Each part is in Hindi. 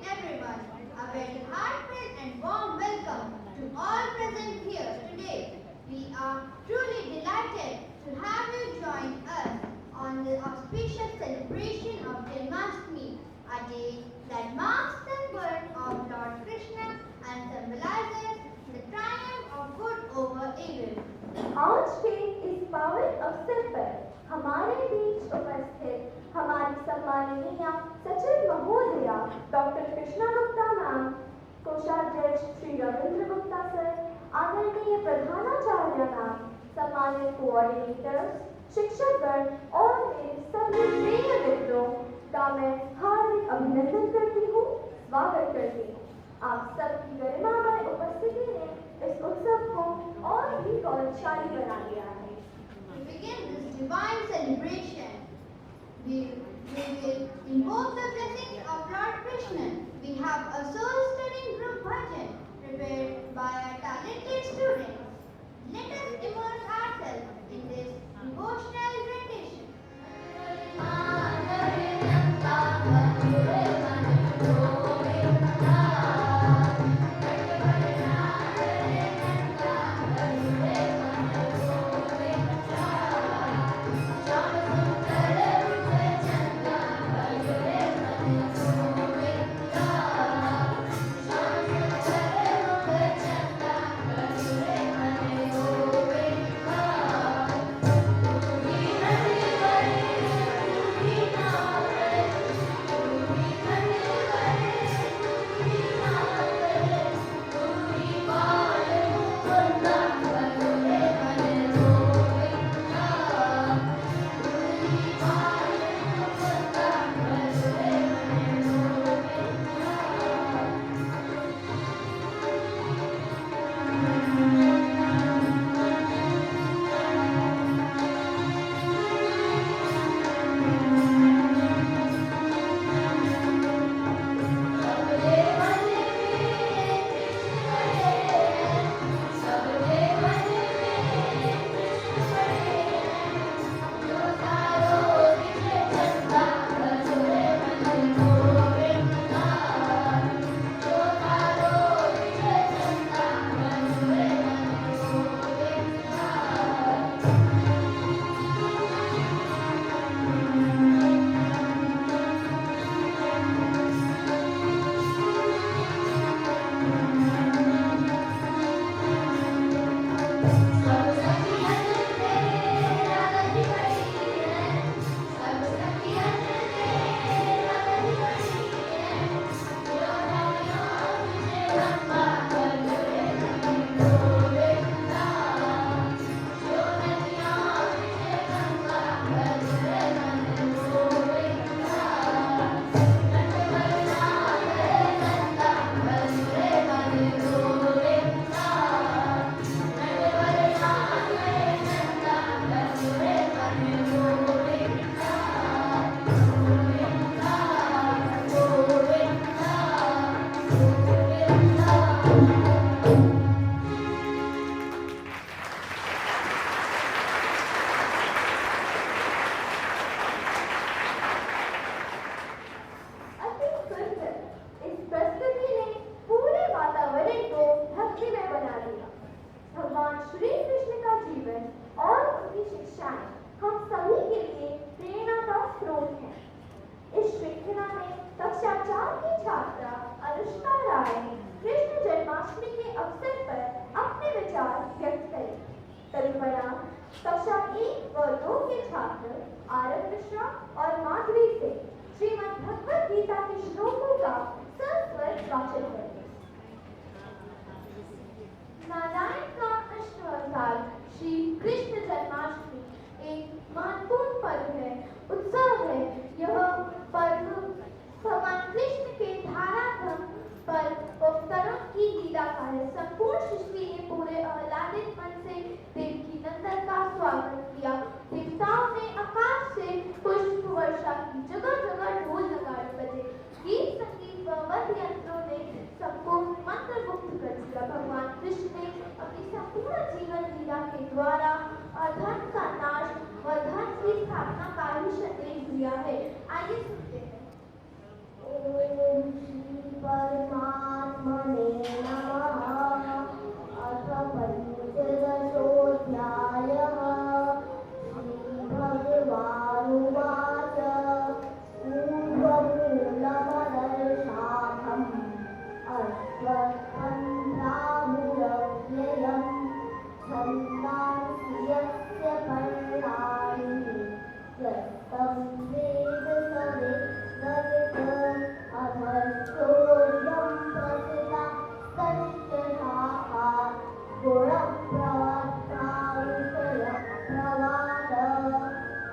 Everyone, a very heartfelt and warm welcome to all present here today. We are truly delighted to have you join us on the auspicious celebration of Janmashtami, a day that marks the birth of Lord Krishna and symbolizes the triumph of good over evil. आज के इस पावन अवसर पर हमारे बीच उपस्थित हमारी सम्माननीय सचिव महोदया डॉक्टर कृष्णा गुप्ता मैम, कोषाध्यक्ष श्री रविंद्र गुप्ता सर, आदरणीय प्रधानाचार्य मैम, सम्मानित कोऑर्डिनेटर्स, शिक्षकगण और मेरे सभी प्रिय मित्रों का मैं हार्दिक अभिनंदन करती हूँ, स्वागत करती हूँ। आप सबकी गरिमामय उपस्थिति ने इस उत्सव को और भी गौरवशाली बना दिया है। To begin this divine celebration, we will invoke the blessings of Lord Krishna. We have a soul-stirring group bhajan prepared by our talented students. Let us immerse ourselves in this devotional rendition. Thank you. Janmashtami के अवसर पर अपने विचार व्यक्त करें। तदुपरांत कक्षा 1 व 2 के छात्र आरव मिश्रा और माधुरी से श्रीमद् भगवद गीता के श्लोकों का सस्वर वाचन करें। नारायण का अष्ट अवतार श्री कृष्ण जन्माष्टमी एक महत्वपूर्ण पर्व है, उत्सव है। यह पर्व भगवान कृष्ण के धाराधम पर अवतरण की लीला का है। संपूर्ण सृष्टि ने पूरे आह्लादित मन से देवकी नंदन का स्वागत किया। देवताओं ने आकाश से पुष्प वर्षा की, जगह जगह ढोल नगाड़े बजे, गीत संगीत व वाद्य यंत्रों ने सबको मंत्रमुग्ध कर दिया। भगवान कृष्ण ने अपनी संपूर्ण जीवन लीला के द्वारा अधर्म का नाश व धर्म की स्थापना का ही संदेश दिया है। आइए सुनते हैं। ओम श्री परमात्मने नमः। अथ पंचदशोऽध्यायः। श्रीभगवानुवाच पूर्वमूलमदर्शाहम् अश्वत्थं प्राहुरव्ययम् छन्दांसि यस्य पर्णानि यस्तं वेद स वेद्यवित् अधर्षोऽयं प्रसिद्धस्तस्य शाखा गुणप्रवक्त्राविषयप्रवाद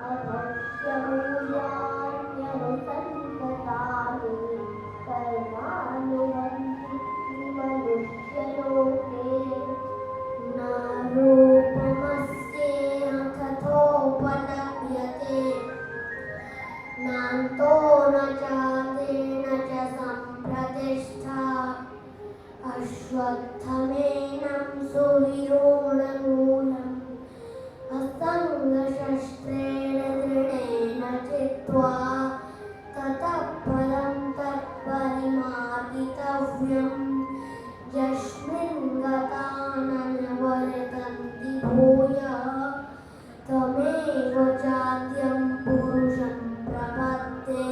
अधर्ष्य मूल्यान्यनुसन्ततानि कर्मानुबन्धि मनुष्यलोके न रूपमस्येह तथोपलभ्यते नान्तो न चादिर्न च सम्प्रतिष्ठा अश्वत्थमेनं सुविरूढमूलम् असङ्गशस्त्रेण दृढेन चित्वा ततः पदं तत्परिमार्गितव्यम् यस्मिन् गता न निवर्तन्ति भूयः तमेव चाद्यं पुरुषं प्रपद्ये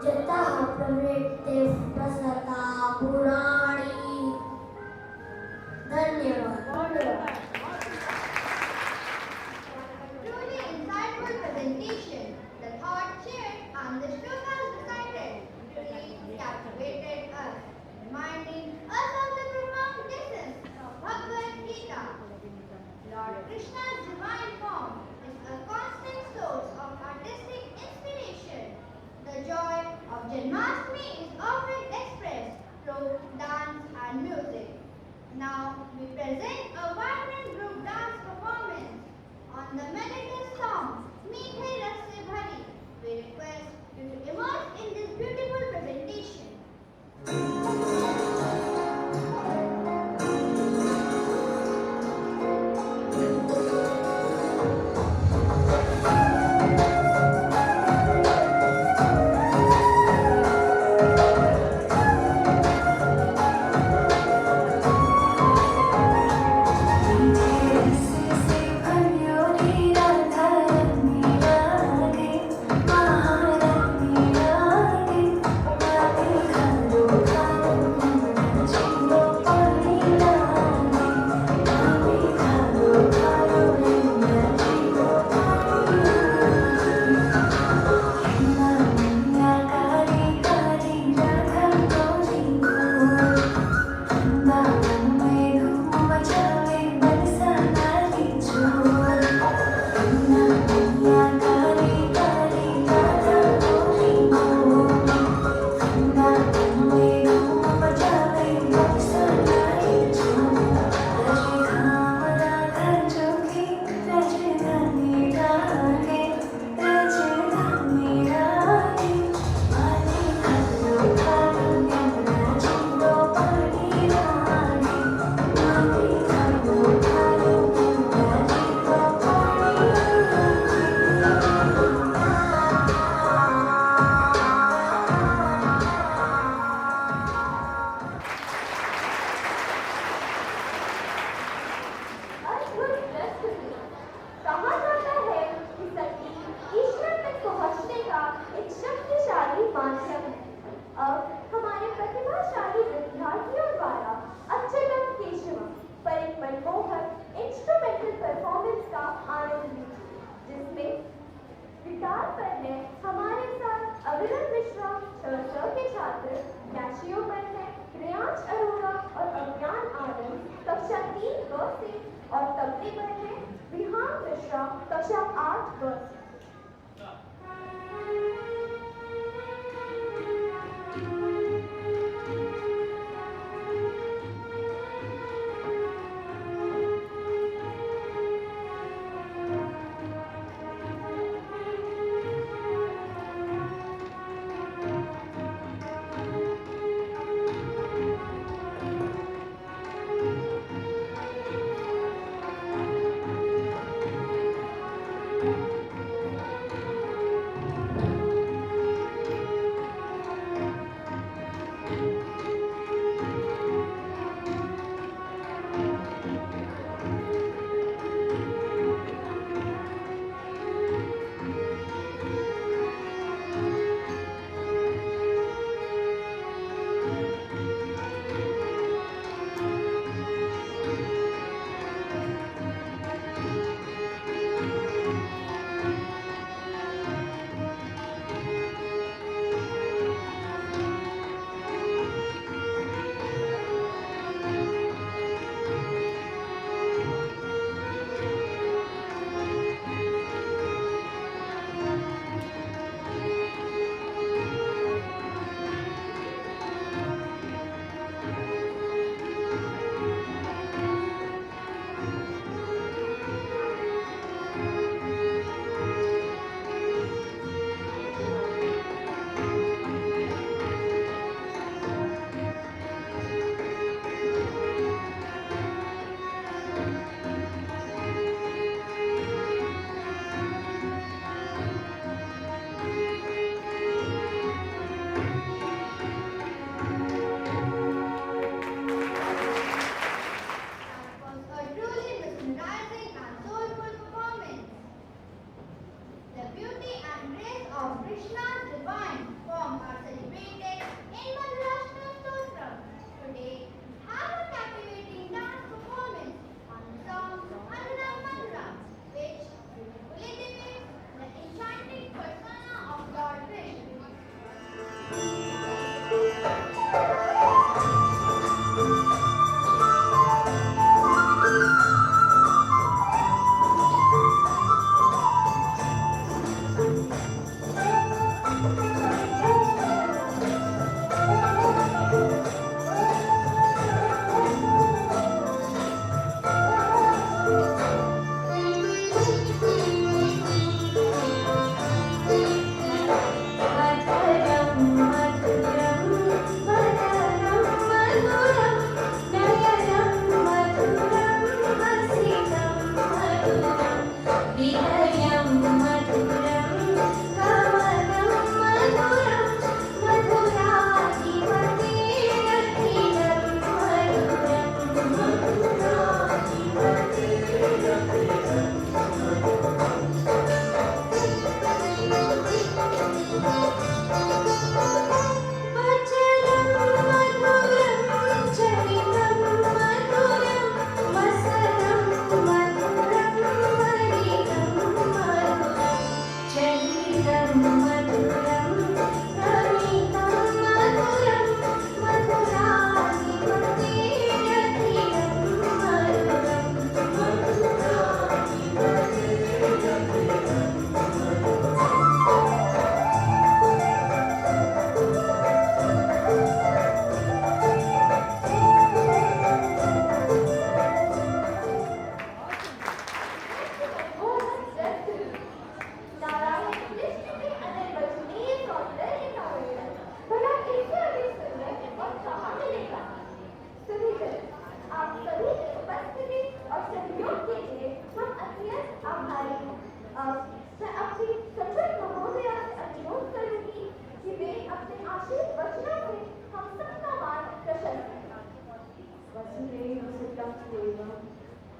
यतः प्रवृत्तिः प्रसृता पुराणी। धन्यवाद। Truly insightful presentation. The thought shared and the shlokas recited truly captivated us, reminding us of the profound lessons of Bhagavad Gita. Lord Krishna's divine form is a constant source of artistic inspiration. The joy of Janmashtami is often expressed through dance performance का आनंद लीजिए, जिसमें गिटार पर है हमारे साथ अविरल मिश्रा 6 के छात्र, कैशियो पर है रेयांश अरोड़ा और अज्ञान आनंद कक्षा 3 से, और तबले पर है विहान मिश्रा कक्षा 8 से।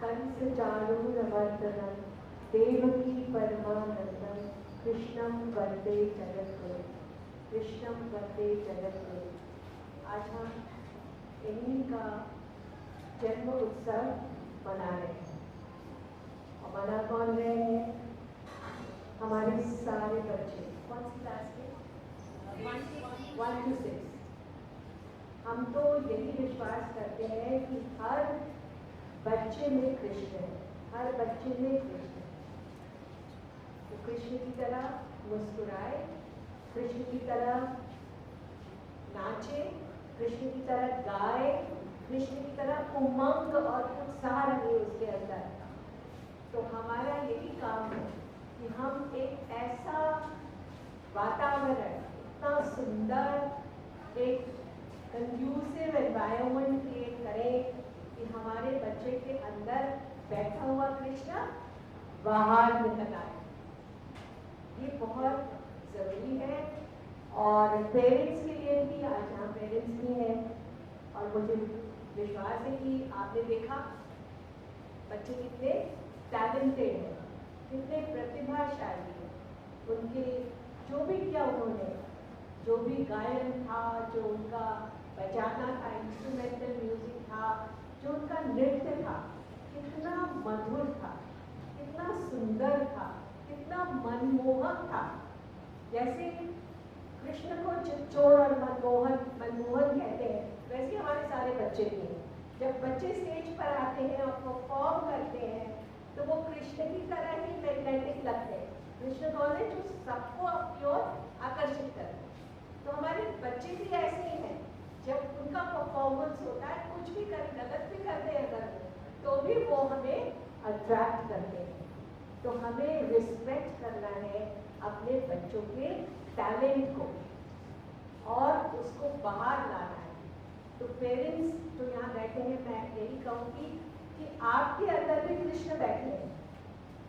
कंसचारूरमर्दनं देवकी परमानन्दं कृष्णं वन्दे जगद्गुरु, कृष्णं वन्दे जगद्गुरु। आज हम इन्हीं का जन्म उत्सव मना रहे हैं और मना कौन रहे हैं? हमारे सारे बच्चे। कौन सी क्लास के? 1 to 6। हम तो यही विश्वास करते हैं कि हर बच्चे में कृष्ण है, हर बच्चे में कृष्ण है। तो कृष्ण की तरह मुस्कुराए, कृष्ण की तरह नाचे, कृष्ण की तरह गाए, कृष्ण की तरह उमंग और उत्साह रहे उसके अंदर। तो हमारा यही काम है कि हम एक ऐसा वातावरण, इतना सुंदर, एक कंड्यूसिव एनवायरनमेंट क्रिएट करें कि हमारे बच्चे के अंदर बैठा हुआ कृष्ण बाहर निकल आए। ये बहुत ज़रूरी है। और पेरेंट्स के लिए भी, आज यहाँ पेरेंट्स भी हैं और मुझे विश्वास है कि आपने देखा बच्चे कितने टैलेंटेड हैं, कितने प्रतिभाशाली हैं। उनके जो भी किया उन्होंने, जो भी गायन था, जो उनका बजाना था, इंस्ट्रूमेंटल म्यूजिक था, जो उनका नृत्य था, कितना मधुर था, कितना सुंदर था, कितना मनमोहक था। जैसे कृष्ण को चित्तौड़ और मनमोहन कहते हैं, वैसे हमारे सारे बच्चे भी हैं। जब बच्चे स्टेज पर आते हैं और परफॉर्म करते हैं तो वो कृष्ण की तरह ही मैग्नेटिक लगते हैं। कृष्ण कौन है? जो सबको अपनी ओर आकर्षित करते हैं। तो हमारे बच्चे भी ऐसे ही हैं। जब उनका परफॉर्मेंस होता है, कुछ भी कर, गलत भी करते हैं अगर, तो भी वो हमें अट्रैक्ट करते हैं। तो हमें रिस्पेक्ट करना है अपने बच्चों के टैलेंट को और उसको बाहर लाना है। तो पेरेंट्स जो यहाँ बैठे हैं, मैं यही कहूँगी कि आपके अंदर भी कृष्ण बैठे हैं,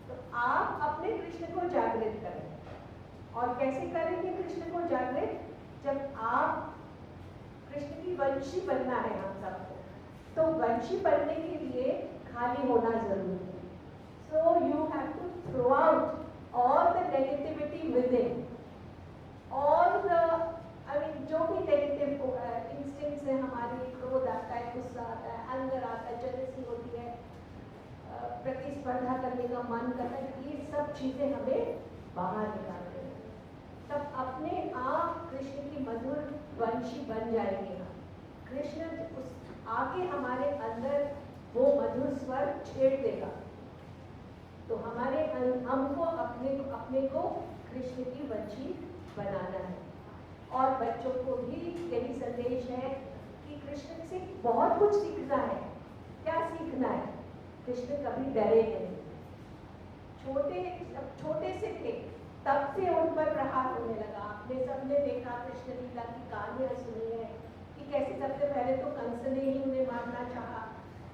तो आप अपने कृष्ण को जागृत करें। और कैसे करेंगे कृष्ण को जागृत? जब आप कृष्ण की वंशी बनना है हम सबको, तो वंशी बनने के लिए खाली होना जरूरी है। So you have to throw out all the negativity within, all the जो भी नेगेटिव इंस्टिंक्ट्स है हमारी, क्रोध आता है, गुस्सा आता है, अंदर आता है, जेलसी होती है, प्रतिस्पर्धा करने का मन करता है, ये सब चीजें हमें बाहर निकालते हैं। तब अपने आप कृष्ण की मधुर वंशी बन जाएंगे हम। कृष्ण उस आगे हमारे अंदर वो मधुर स्वर छेड़ देगा। तो हमारे हमको अपने को कृष्ण की वंशी बनाना है। और बच्चों को भी यही संदेश है कि कृष्ण से बहुत कुछ सीखना है। क्या सीखना है? कृष्ण कभी डरे नहीं। जब छोटे से थे तब से उन पर प्रहार होने लगा। आपने सबने देखा, कृष्ण लीला की कहानियां सुनी है कि कैसे सबसे पहले तो कंस ने ही उन्हें मारना चाहा,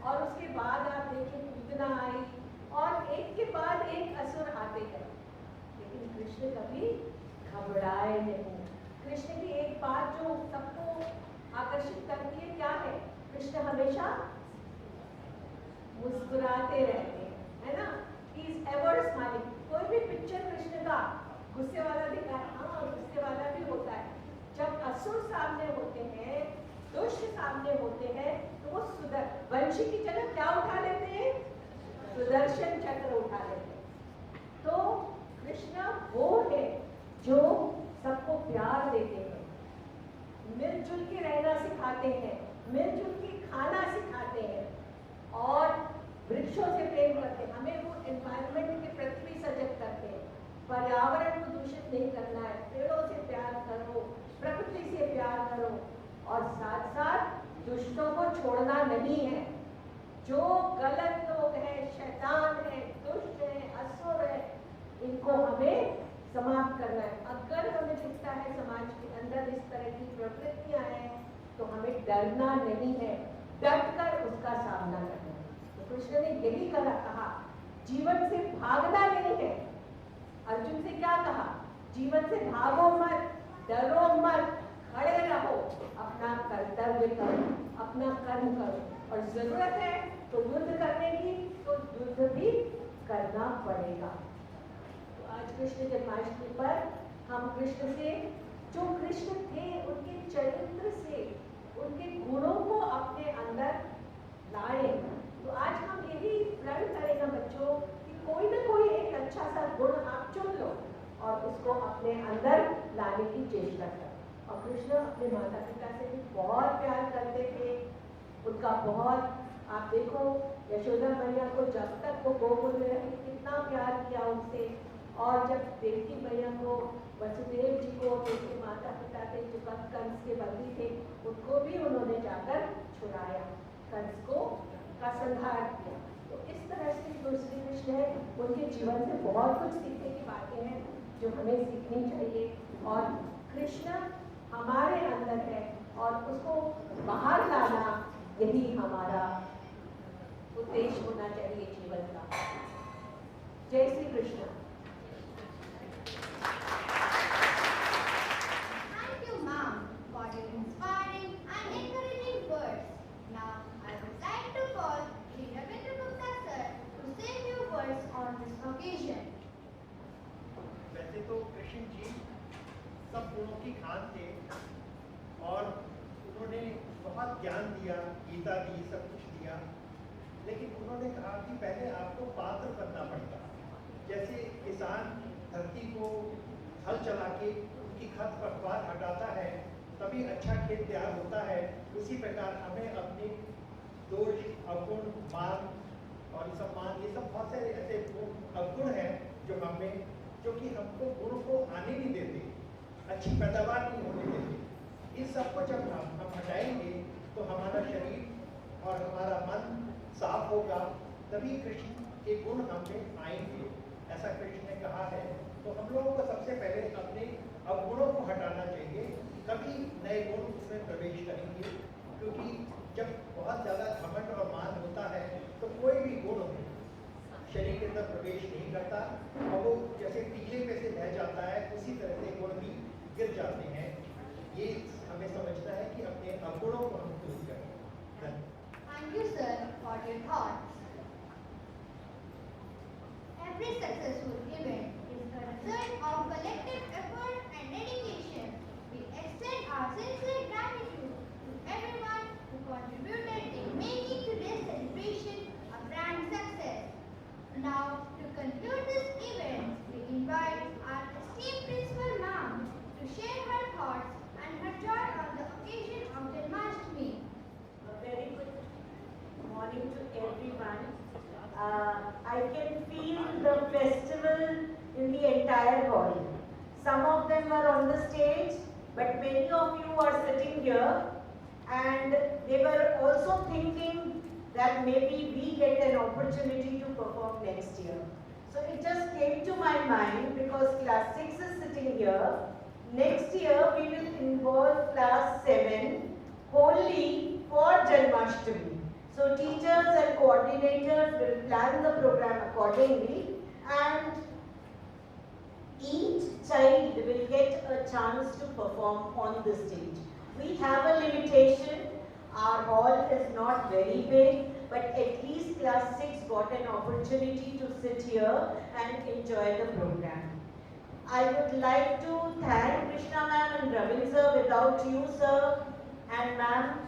और उसके बाद आप देखिए पूतना आई, और एक के बाद एक असुर आते गए, लेकिन कृष्ण कभी घबराए नहीं। कृष्ण की एक बात जो सबको आकर्षित करती है, क्या है? कृष्ण हमेशा मुस्कुराते रहते हैं, है ना? He is ever smiling। कोई भी पिक्चर कृष्ण का गुस्से वाला दिखा है, हाँ गुस्से वाला भी होता है। जब असुर सामने होते हैं, दुष्ट सामने होते हैं, तो वो वंशी की जगह क्या उठा लेते हैं? सुदर्शन चक्र उठा लेते हैं। तो कृष्ण वो है जो सबको प्यार देते हैं, मिलजुल के रहना सिखाते हैं, मिलजुल के खाना सिखाते हैं, और वृक्षों से प्रेम करते हैं। हमें वो एनवायरनमेंट के प्रति भी सजग करते हैं। पर्यावरण को दूषित नहीं करना है, पेड़ों से प्यार करो, प्रकृति से प्यार करो, और साथ साथ दुष्टों को छोड़ना नहीं है। जो गलत लोग हैं, शैतान है, दुष्ट है, असुर है, इनको हमें समाप्त करना है। अगर हमें दिखता है समाज के अंदर इस तरह की प्रवृत्तियां हैं, तो हमें डरना नहीं है, डटकर उसका सामना करना है। तो कृष्ण ने यही कहा, जीवन से भागना नहीं है। अर्जुन से क्या कहा? जीवन से भागो मत, डरो मत, खड़े रहो, अपना कर्तव्य करो, अपना कर्म करो, और जरूरत है तो युद्ध करने की, तो युद्ध भी करना पड़ेगा। तो आज कृष्ण जन्माष्टमी पर हम कृष्ण से, जो कृष्ण थे, उनके चरित्र से, उनके गुणों को अपने अंदर लाए। तो आज हम यही प्रण करेंगे बच्चों कि कोई और कृष्ण अपने माता पिता से भी बहुत प्यार करते थे। उनका बहुत, आप देखो यशोदा मैया को जब तक वो गोकुल में रही कितना प्यार किया उनसे, और जब देवकी मैया को, वसुदेव जी को, उनके माता पिता थे जो कंस के बंदी थे, उनको भी उन्होंने जाकर छुड़ाया, कंस को का संहार किया। तो इस तरह से जो श्री कृष्ण है उनके जीवन से बहुत कुछ सीखने की बातें हैं जो हमें सीखनी चाहिए। और कृष्ण हमारे अंदर है और उसको बाहर लाना यही हमारा उद्देश्य होना चाहिए जीवन का। जय Shri Krishna. Thank you, ma'am, for your inspiring and encouraging words. Now, I would like to call Sri Ravindra Gupta sir to say few words on this occasion. वैसे तो कृष्ण जी सब गुणों की खान थे और उन्होंने बहुत ज्ञान दिया, गीता दी, सब कुछ दिया, लेकिन उन्होंने कहा कि पहले आपको पात्र बनना पड़ता। जैसे किसान धरती को हल चला के उनकी खत पतवार हटाता है तभी अच्छा खेत तैयार होता है, उसी प्रकार हमें अपने दोष, अवगुण, मान और सम्मान, ये सब बहुत सारे ऐसे अवगुण हैं जो हमें, जो कि हमको गुण को आने नहीं देते, अच्छी पैदावार नहीं होने देते। इस सब को जब हम हटाएंगे तो हमारा शरीर और हमारा मन साफ होगा, तभी कृष्ण के गुण हमें आएंगे, ऐसा कृष्ण ने कहा है। तो हम लोगों को सबसे पहले अपने अवगुणों को हटाना चाहिए, तभी नए गुण उसमें प्रवेश करेंगे। क्योंकि जब बहुत ज़्यादा घमंड और मान होता है तो कोई भी गुण शरीर के अंदर प्रवेश नहीं करता और वो जैसे टीले पे से बह जाता है, उसी तरह से गुण भी गिर जाते हैं। ये हमें समझना है कि अपने अवगुणों को हम दूर करें। Thank you, sir, for your thoughts. Every successful event is a result of collective effort and dedication. We extend our sincere gratitude to everyone who contributed in making today's celebration a grand success. Now, to conclude this event, we invite our esteemed principal ma'am to share her thoughts and her joy on the occasion of Janmashtami. A very good morning to everyone. I can feel the festival in the entire hall. Some of them were on the stage, but many of you are sitting here and they were also thinking that maybe we get an opportunity to perform next year. So it just came to my mind because class 6 is sitting here. Next year we will involve class 7 wholly for Janmashtami. So teachers and coordinators will plan the program accordingly and each child will get a chance to perform on the stage. We have a limitation. Our hall is not very big, but at least class 6 got an opportunity to sit here and enjoy the program. I would like to thank Krishna ma'am and Ravin sir. Without you sir and ma'am,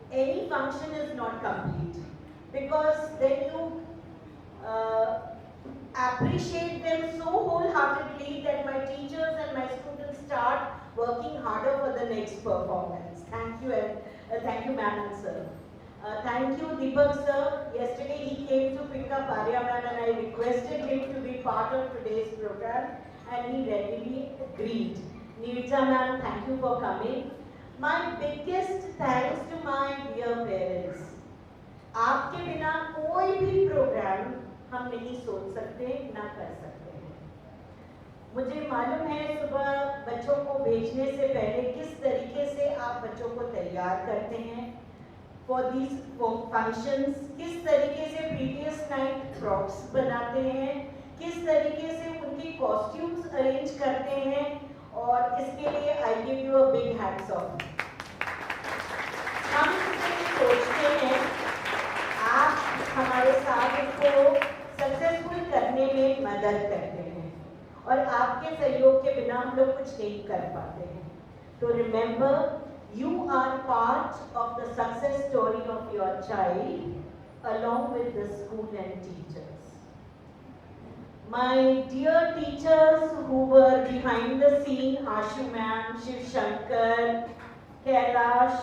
any function is not complete, because then you appreciate them so wholeheartedly that my teachers and my students start working harder for the next performance. Thank you, and thank you ma'am and sir. Thank you Deepak sir. Yesterday he came to pick up Arya ma'am and I requested him to be part of today's program and he readily agreed. Neerja ma'am, thank you for coming. My biggest thanks to my dear parents. आपके बिना कोई भी प्रोग्राम हम नहीं सोच सकते, ना कर सकते हैं। मुझे मालूम है सुबह बच्चों को भेजने से पहले किस तरीके से आप बच्चों को तैयार करते हैं फॉर दीज फंक्शंस, किस तरीके से प्रीवियस नाइट फ्रॉक्स बनाते हैं, किस तरीके से उनकी कॉस्ट्यूम्स अरेंज करते हैं, और इसके लिए I give you a big hats off. हम सोचते हैं आप हमारे साथ इसको सक्सेसफुल करने में मदद करते हैं और आपके सहयोग के बिना हम लोग कुछ नहीं कर पाते हैं। तो remember, you are part of the success story of your child along with the school and teachers. my dear teachers who were behind the scene, Ashu ma'am, Shiv Shankar, Kailash,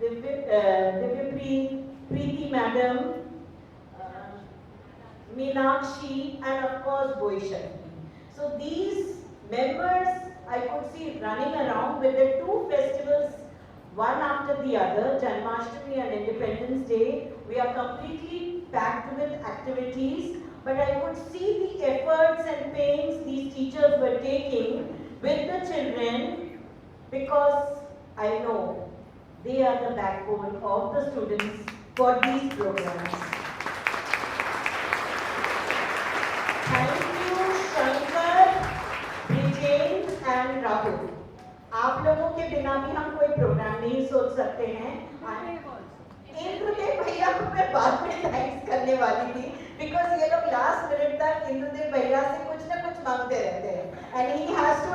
Divya Preeti madam, uh, Meenakshi, and of course Boishakti. So these members I could see running around with the two festivals one after the other, Janmashtami and Independence Day. We are completely packed with activities, but I could see the efforts and pains these teachers were taking with the children, because I know they are the backbone of the students for these programs. Thank you, Shankar, Brijesh and Rahul. आप लोगों के बिना भी हम कोई प्रोग्राम नहीं सोच सकते हैं। इंद्रदेव भैया को मैं बाद में थैंक्स करने वाली थी, बिकॉज ये लोग लास्ट मिनट तक इंद्रदेव भैया से कुछ ना कुछ मांगते रहते हैं, and he has to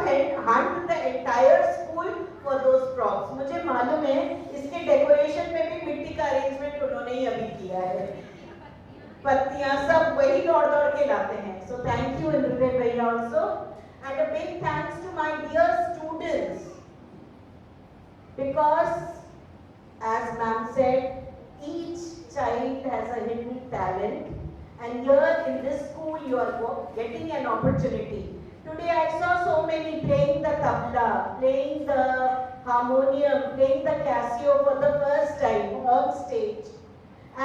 hunt the entire school for those props. मुझे मालूम है इसके डेकोरेशन में भी मिट्टी का अरेंजमेंट उन्होंने ही अभी किया है, पत्तियां सब वही दौड़ दौड़ के लाते हैं। सो थैंक यू इंद्रदेव भैया also, and a big thanks to my dear students, because as ma'am said, each child has a hidden talent, and here in this school you are getting an opportunity. Today I saw so many playing the tabla, playing the harmonium, playing the Casio for the first time on stage.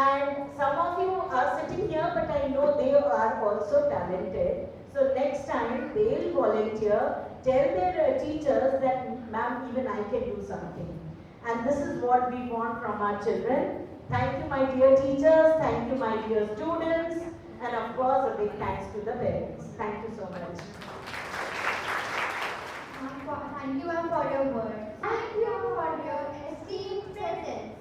And some of you are sitting here, but I know they are also talented. So next time they will volunteer, tell their teachers that ma'am, even I can do something. And this is what we want from our children. Thank you my dear teachers, thank you my dear students, and of course a big thanks to the parents. Thank you so much. Thank you ma'am for your words. Thank you for your esteemed presence.